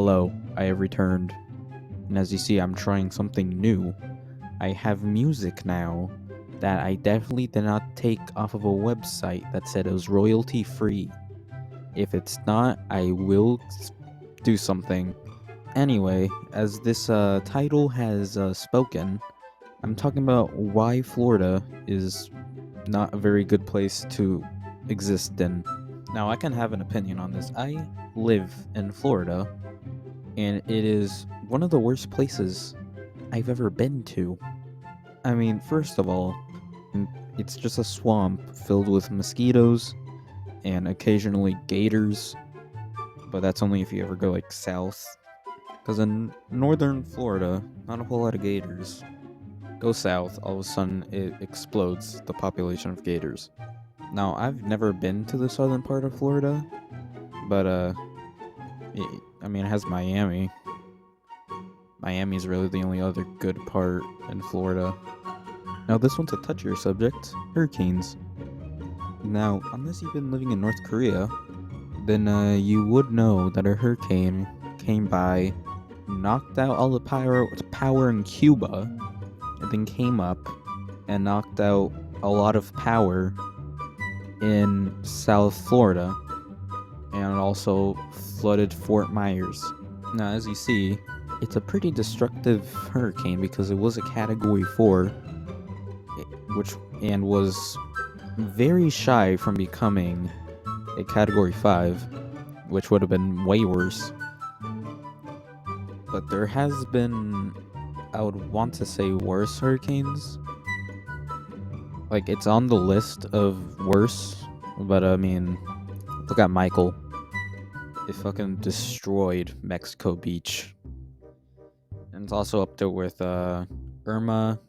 Hello, I have returned. And as you see, I'm trying something new. I have music now that I definitely did not take off of a website that said it was royalty free. If it's not, I will do something. Anyway, as this title has spoken, I'm talking about why Florida is not a very good place to exist in. Now, I can have an opinion on this. I live in Florida, and it is one of the worst places I've ever been to. I mean, first of all, it's just a swamp filled with mosquitoes and occasionally gators, but that's only if you ever go like south. Because in northern Florida, not a whole lot of gators. Go south, all of a sudden it explodes the population of gators. Now, I've never been to the southern part of Florida, but it has Miami. Miami's really the only other good part in Florida. Now, this one's a touchier subject, hurricanes. Now, unless you've been living in North Korea, then you would know that a hurricane came by, knocked out all the power in Cuba, and then came up and knocked out a lot of power in South Florida, and also flooded Fort Myers. Now, as you see, it's a pretty destructive hurricane because it was a Category 4, and was very shy from becoming a Category 5, which would have been way worse. But there has been, I would want to say, worse hurricanes. Like, it's on the list of worse, but I mean, look at Michael. It fucking destroyed Mexico Beach. And it's also up there with Irma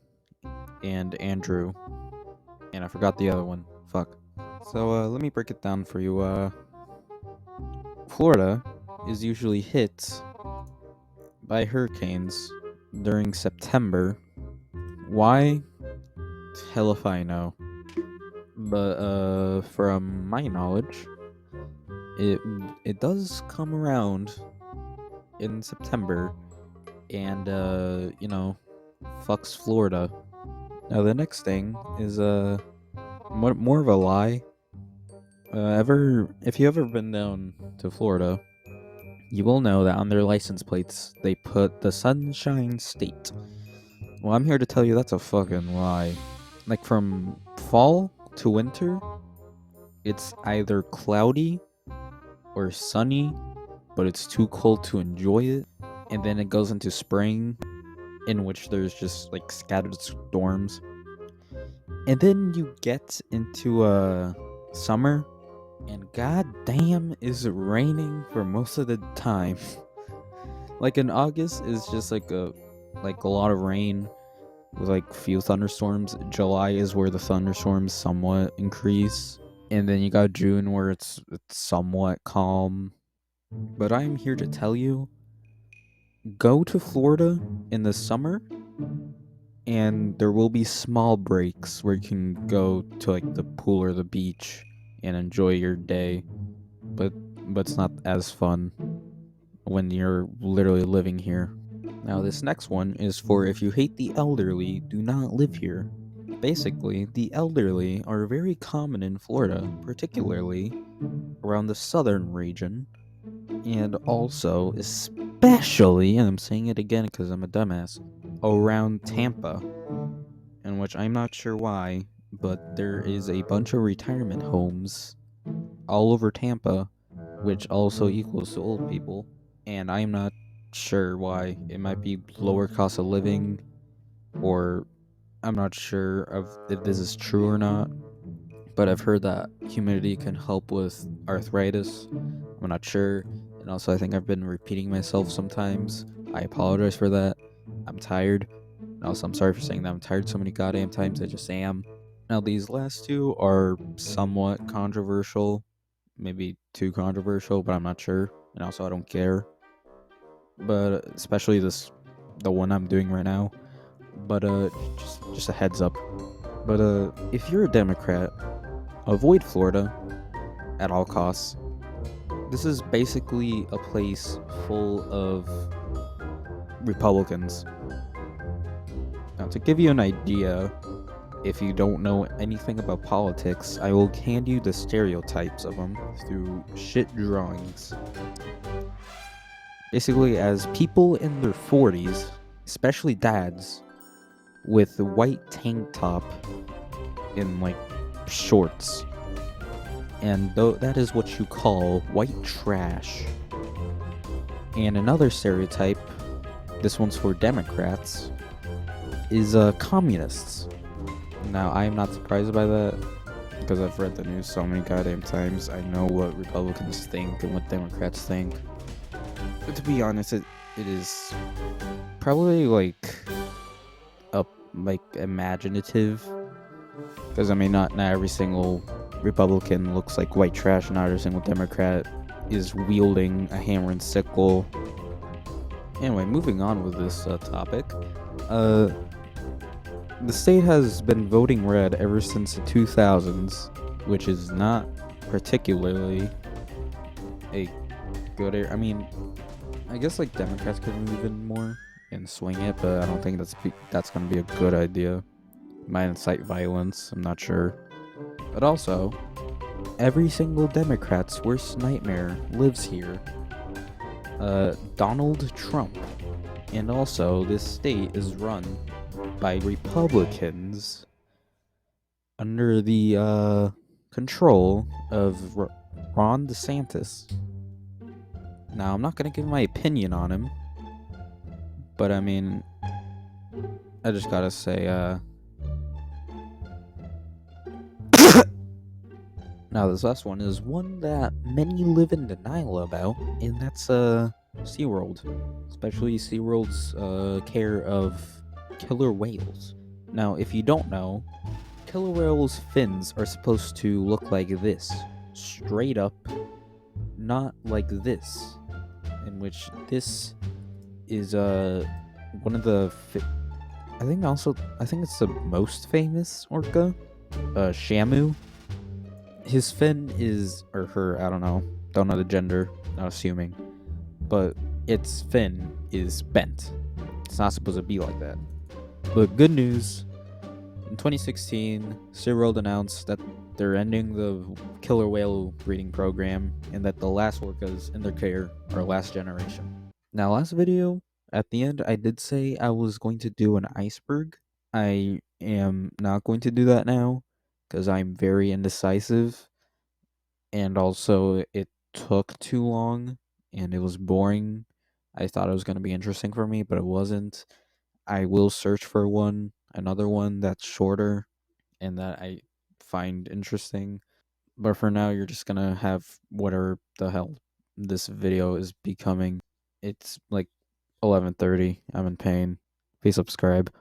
and Andrew. And I forgot the other one. Fuck. So let me break it down for you. Florida is usually hit by hurricanes during September. Why? Hell if I know. But from my knowledge, it does come around in September, and fucks Florida. Now the next thing is more of a lie. If you ever been down to Florida, you will know that on their license plates they put the Sunshine State. Well, I'm here to tell you that's a fucking lie. Like, from fall to winter, it's either cloudy or sunny, but it's too cold to enjoy it. And then it goes into spring, in which there's just like scattered storms. And then you get into summer, and goddamn is it raining for most of the time. Like in August is just like a lot of rain with like few thunderstorms. July is where the thunderstorms somewhat increase, and then you got June where it's somewhat calm. But I'm here to tell you, go to Florida in the summer, and there will be small breaks where you can go to like the pool or the beach and enjoy your day, but it's not as fun when you're literally living here. Now, this next one is for if you hate the elderly, do not live here. Basically, the elderly are very common in Florida, particularly around the southern region, and also, especially, and I'm saying it again because I'm a dumbass, around Tampa, in which I'm not sure why, but there is a bunch of retirement homes all over Tampa, which also equals to old people, and I'm not sure why. It might be lower cost of living, or I'm not sure if this is true or not, but I've heard that humidity can help with arthritis. I'm not sure, and also I think I've been repeating myself sometimes. I apologize for that. I'm tired. And also, I'm sorry for saying that I'm tired so many goddamn times. I just am. Now, these last two are somewhat controversial, maybe too controversial, but I'm not sure, and also I don't care. But especially the one I'm doing right now. But just a heads up. But if you're a Democrat, avoid Florida at all costs. This is basically a place full of Republicans. Now, to give you an idea, if you don't know anything about politics, I will hand you the stereotypes of them through shit drawings. Basically, as people in their 40s, especially dads, with a white tank top and like shorts, and that is what you call white trash. And another stereotype, this one's for Democrats, is communists. Now, I am not surprised by that because I've read the news so many goddamn times. I know what Republicans think and what Democrats think. But to be honest, it is probably like imaginative, because I mean, not every single Republican looks like white trash, and not every single Democrat is wielding a hammer and sickle. Anyway, moving on with this topic, the state has been voting red ever since the 2000s, which is not particularly a good area. I mean, I guess like Democrats could move in more and swing it, but I don't think that's going to be a good idea. Might incite violence, I'm not sure. But also, every single Democrat's worst nightmare lives here. Donald Trump. And also, this state is run by Republicans under the control of Ron DeSantis. Now, I'm not going to give my opinion on him, but I mean, I just gotta say, now this last one is one that many live in denial about, and that's SeaWorld. Especially SeaWorld's care of killer whales. Now, if you don't know, killer whales' fins are supposed to look like this. Straight up, not like this. In which this is one of the I think it's the most famous orca, Shamu. His fin is, or her, I don't know the gender, not assuming, but its fin is bent. It's not supposed to be like that. But good news, in 2016, SeaWorld announced that they're ending the killer whale breeding program, and that the last orcas in their care are last generation. Now, last video, at the end, I did say I was going to do an iceberg. I am not going to do that now, because I'm very indecisive, and also it took too long, and it was boring. I thought it was going to be interesting for me, but it wasn't. I will search for another one that's shorter and that I find interesting. But for now, you're just gonna have whatever the hell this video is becoming. It's like 11:30. I'm in pain. Please subscribe.